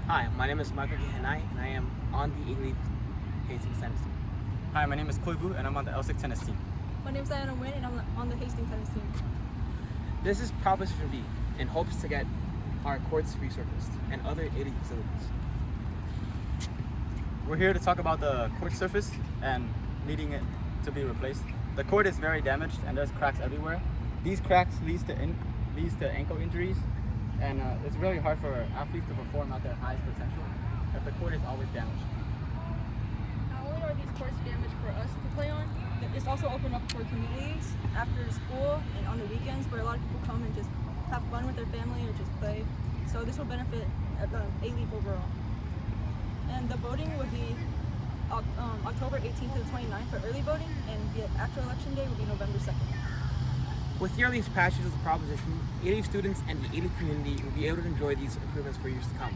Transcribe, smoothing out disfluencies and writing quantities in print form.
Hi, my name is Michael Gehenai, and I am on the Alief Hastings tennis team. Hi, my name is Koivu, and I'm on the L6 tennis team. My name is Diana Nguyen, and I'm on the Hastings tennis team. This is Proposition B in hopes to get our courts resurfaced and other Alief facilities. We're here to talk about the court surface and needing it to be replaced. The court is very damaged and there's cracks everywhere. These cracks leads to ankle injuries, and it's really hard for athletes to perform at their highest potential if the court is always damaged. Not only are these courts damaged for us to play on, it's also open up for communities after school and on the weekends where a lot of people come and just have fun with their family or just play. So this will benefit Alief overall. And the voting would be October 18th to the 29th for early voting, and the actual election day will be November 2nd. With the earliest passage of the proposition, Alief students and the Alief community will be able to enjoy these improvements for years to come.